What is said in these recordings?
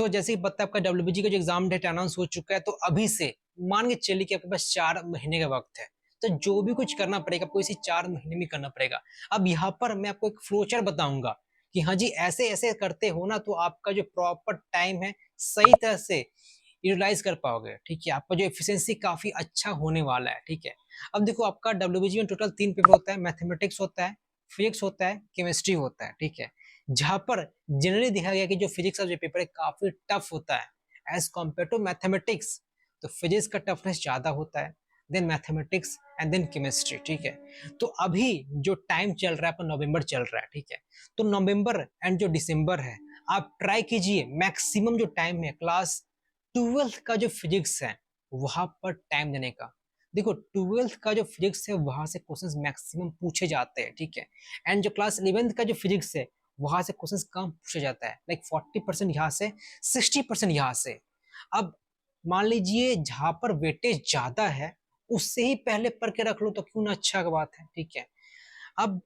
जैसे ही पता है आपका डब्ल्यूबीजी का जो एग्जाम डेट अनाउंस हो चुका है, तो अभी से मान के चलिए कि आपके पास 4 महीने का वक्त है। तो जो भी कुछ करना पड़ेगा आपको इसी 4 महीने में करना पड़ेगा। अब यहाँ पर मैं आपको एक फ्लोचार बताऊंगा कि हाँ जी, ऐसे ऐसे करते हो ना तो आपका जो प्रॉपर टाइम है सही तरह से यूटिलाइज कर पाओगे। ठीक है, आपका जो एफिशिएंसी काफी अच्छा होने वाला है। ठीक है, अब देखो आपका डब्ल्यूबीजी में टोटल 3 पेपर होता है, मैथमेटिक्स होता है, फिजिक्स होता है, केमिस्ट्री होता है। ठीक है, जहां पर जनरली देखा गया कि जो फिजिक्स का जो पेपर है काफी टफ होता है एज कम्पेयर टू मैथमेटिक्स। तो फिजिक्स का टफनेस ज्यादा होता है, then mathematics and then chemistry. ठीक है, तो अभी जो टाइम चल रहा है आपका नवंबर चल रहा है। ठीक है, तो नवंबर एंड जो दिसंबर है आप ट्राई कीजिए मैक्सिमम जो टाइम है क्लास 12th का जो फिजिक्स है वहां पर टाइम देने का। देखो 12th का जो फिजिक्स है वहां से क्वेश्चंस मैक्सिमम पूछे जाते हैं। ठीक है, एंड जो क्लास 11th का जो फिजिक्स है वहां से क्वेश्चंस कम पूछा जाता है, लाइक 40% यहाँ से, 60% यहाँ से। अब मान लीजिए जहां पर वेटेज ज्यादा है उससे ही पहले पढ़ के रख लो तो क्यों ना, अच्छा का बात है। ठीक है, अब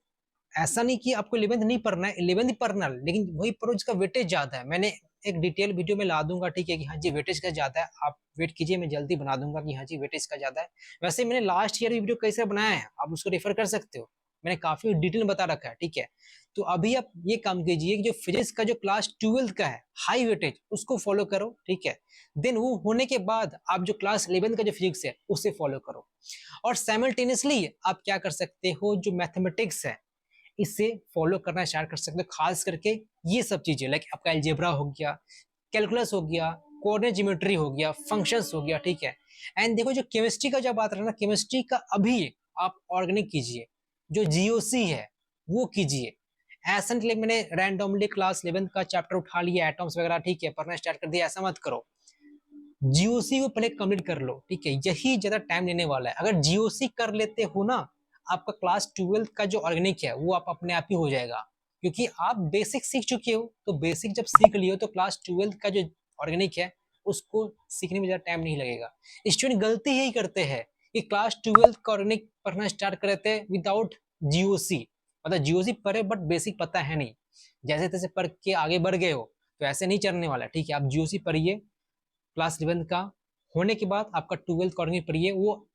ऐसा नहीं कि आपको 11th नहीं पढ़ना है, 11th ही पढ़ना है, लेकिन वही पढ़ो जिसका वेटेज ज्यादा है। मैंने एक डिटेल वीडियो में ला दूंगा। ठीक है, कि हाँ जी वेटेज का ज्यादा है, आप वेट कीजिए, मैं जल्दी बना दूंगा कि हाँ जी वेटेज का ज्यादा है। वैसे मैंने लास्ट ईयर वीडियो कैसे बनाया है आप उसको रेफर कर सकते हो, मैंने काफी डिटेल में बता रखा है। ठीक है, तो अभी आप ये काम कीजिए कि जो फिजिक्स का जो क्लास 12th का है हाई वेटेज उसको फॉलो करो। ठीक है, देन वो होने के बाद आप जो क्लास 11th का जो फिजिक्स है उसे फॉलो करो। और साइमल्टेनियसली आप क्या कर सकते हो, जो मैथमेटिक्स है इसे फॉलो करना स्टार्ट कर सकते हो, खास करके ये सब चीजें लाइक आपका अलजेब्रा हो गया, कैलकुलस हो गया, कोऑर्डिनेट ज्योमेट्री हो गया, फंक्शंस हो गया। ठीक है, एंड देखो जो केमिस्ट्री का जब बात रहा ना, केमिस्ट्री का अभी आप ऑर्गेनिक कीजिए, जो जीओसी है वो कीजिए। ऐसा नहीं कि मैंने रैंडमली क्लास 11th का चैप्टर उठा लिया एटॉम्स वगैरह, ठीक है, पढ़ना स्टार्ट कर दिया, ऐसा मत करो। जीओसी को पहले कंप्लीट कर लो। ठीक है, यही ज्यादा टाइम लेने वाला है। अगर जीओसी कर लेते हो ना, आपका क्लास 12th का जो ऑर्गेनिक है वो आप अपने आप ही हो जाएगा, क्योंकि आप बेसिक सीख चुके हो। तो बेसिक जब सीख लियो तो क्लास 12th का जो ऑर्गेनिक है उसको सीखने में ज्यादा टाइम नहीं लगेगा। स्टूडेंट गलती यही करते हैं कि क्लास 12th का ऑर्गेनिक पढ़ना स्टार्ट कर देते हैं विदाउट जीओसी, मतलब जीओसी पढ़े बट बेसिक पता है नहीं, जैसे तैसे पढ़ के आगे बढ़ गए हो, तो ऐसे नहीं चलने वाला। ठीक है, आप जीओसी पढ़िए, क्लास 11th का होने के बाद आपका 12th कॉर्डिंग पढ़िए, वो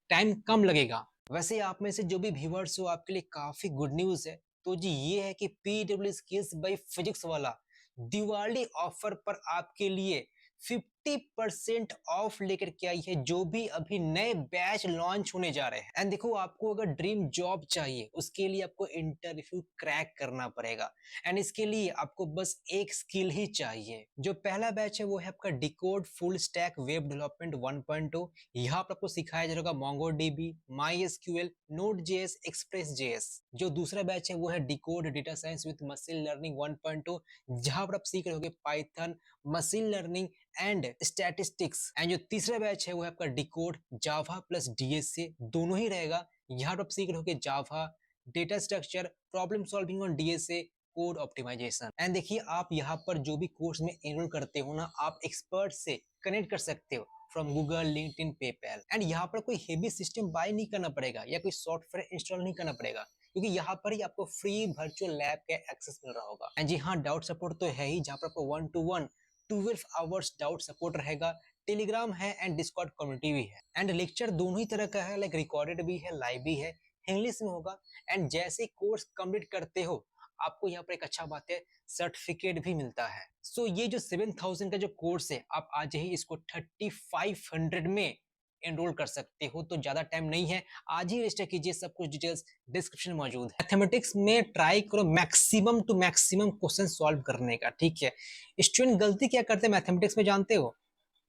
टाइम कम लगेगा। वैसे आप में से जो भी व्यूअर्स हो आपके लिए काफी गुड न्यूज है। तो जी ये है कि पीडब्ल्यू स्किल्स बाय फिजिक्स वाला दिवाली ऑफर पर आपके लिए 50% ऑफ लेकर के आई है, जो भी अभी नए बैच लॉन्च होने जा रहे हैं। एंड देखो आपको अगर ड्रीम जॉब चाहिए उसके लिए आपको इंटरव्यू क्रैक करना पड़ेगा, एंड इसके लिए आपको बस एक स्किल ही चाहिए। जो पहला बैच है वो है आपका decode full stack web development 1.2। यहाँ पर आपको सिखाया जाएगा MongoDB, MySQL, Node.js, Express.js। जो दूसरा बैच है वो है decode data science with machine learning 1.2, जहां पर आप सीख रहे होगे Python, machine learning and statistics. And जो तीसरा बैच है वो है आपका डिकोड जावा प्लस डीएसए, दोनों ही रहेगा। यहाँ पर आप सीख रहे होगे Java, data structure, problem solving on DSA, code optimization. And देखिए आप यहाँ पर जो भी कोर्स में एनरोल करते हो ना, आप एक्सपर्ट से कनेक्ट कर सकते हो from Google, LinkedIn, PayPal. And यहाँ पर कोई हेवी सिस्टम बाय नहीं करना पड़ेगा या कोई सॉफ्टवेयर इंस्टॉल नहीं करना पड़ेगा, क्योंकि यहाँ पर ही आपको फ्री वर्चुअल लैब का एक्सेस मिल रहा होगा। एंड जी हाँ, डाउट सपोर्ट तो है ही, जहाँ पर आपको 1-to-1 12 आवर्स डाउट सपोर्ट रहेगा, टेलीग्राम है एंड डिस्कॉर्ड कम्युनिटी भी है। एंड लेक्चर दोनों ही तरह का है, लाइक रिकॉर्डेड भी है, लाइव भी है, इंग्लिश में होगा। एंड जैसे कोर्स कंप्लीट करते हो आपको यहाँ पर एक अच्छा बात है, सर्टिफिकेट भी मिलता है। सो ये जो 7000 का जो कोर्स है आप आज ही इसको 3500 में एनरोल कर सकते हो, तो ज्यादा टाइम नहीं है, आज ही रजिस्टर कीजिए। सब कुछ डिटेल्स डिस्क्रिप्शन में मौजूद है। मैथमेटिक्स में ट्राई करो maximum to maximum question solve करने का। ठीक है, स्टूडेंट गलती क्या करते हैं मैथमेटिक्स में जानते हो,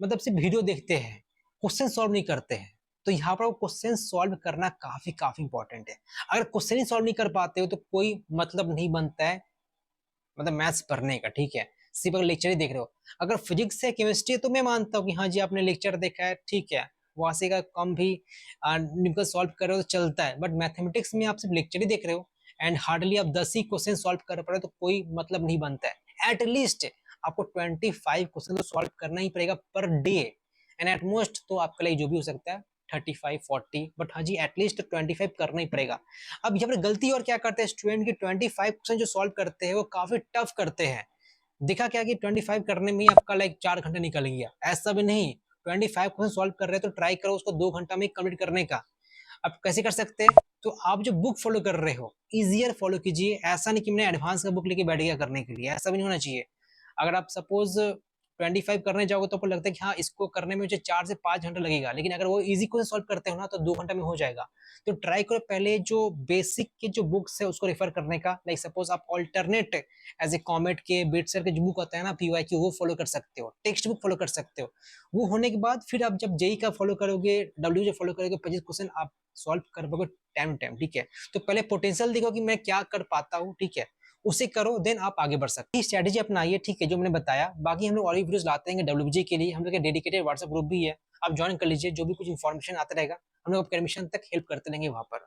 मतलब सिर्फ वीडियो देखते हैं, क्वेश्चन सॉल्व नहीं करते हैं। तो यहाँ पर क्वेश्चन सॉल्व करना काफी काफी इंपॉर्टेंट है। अगर क्वेश्चन ही सॉल्व नहीं कर पाते हो तो कोई मतलब नहीं बनता है, मतलब मैथ्स पढ़ने का। ठीक है, सिर्फ अगर लेक्चर ही देख रहे हो, अगर फिजिक्स है केमिस्ट्री तो मैं मानता हूँ कि हाँ जी आपने लेक्चर देखा है, ठीक है, वहां से का कम भी न्यूमेरिकल सॉल्व कर रहे हो तो चलता है। बट मैथमेटिक्स में आप सिर्फ लेक्चर ही देख रहे हो एंड हार्डली आप 10 ही क्वेश्चन सॉल्व कर पा रहे हो, तो कोई मतलब नहीं बनता है। एटलीस्ट आपको 25 क्वेश्चन तो सॉल्व करना ही पड़ेगा per day, and at most तो आपके लिए जो भी हो सकता है 35-40, बट हाँ जी एटलीस्ट 25 करना ही पड़ेगा। अब यहाँ पर गलती और क्या करते हैं स्टूडेंट की, 25% जो सॉल्व करते हैं वो काफी टफ करते हैं, देखा क्या कि 25 करने में ही आपका लाइक 4 घंटा निकल गया। ऐसा भी नहीं, 25 क्वेश्चन सॉल्व कर रहे हैं तो ट्राई करो उसको 2 घंटा में कंप्लीट करने का। अब कैसे कर सकते हैं? तो आप जो बुक फॉलो कर रहे हो, ईजियर फॉलो कीजिए। ऐसा नहीं कि मैंने एडवांस का बुक लेके बैठ गया करने के लिए, ऐसा भी नहीं होना चाहिए। अगर आप सपोज 25 करने जाओगे तो आपको लगता है कि हाँ इसको करने में मुझे 4 से 5 घंटा लगेगा, लेकिन अगर वो इजी क्वेश्चन सॉल्व करते हो ना तो 2 घंटा में हो जाएगा। तो ट्राई करो पहले जो बेसिक के जो बुक्स है उसको रेफर करने का। लाइक सपोज आप ऑल्टरनेट एज ए कॉमेट के, बिटसर के जो बुक होता है ना पीवाईक्यू, वो फॉलो कर सकते हो, टेक्स्ट बुक फॉलो कर सकते हो। वो होने के बाद फिर आप जब जेई का फॉलो करोगे, डब्ल्यू जो फॉलो करोगे, 25 क्वेश्चन आप सॉल्व कर पाओगे टाइम टाइम, ठीक है। तो पहले पोटेंशियल देखो कि मैं क्या कर पाता हूँ, ठीक है, उसे करो, देन आप आगे बढ़ सकते हैं। स्ट्रेटेजी अपनाइए, ठीक है, जो मैंने बताया। बाकी हम लोग और भी वीडियोस लाते हैं डब्ल्यूबीजी के लिए, हम लोग का डेडिकेटेड व्हाट्सएप ग्रुप भी है, आप ज्वाइन कर लीजिए, जो भी कुछ इन्फॉर्मेशन आता रहेगा हम लोग आपको एडमिशन तक हेल्प करते रहेंगे वहां पर।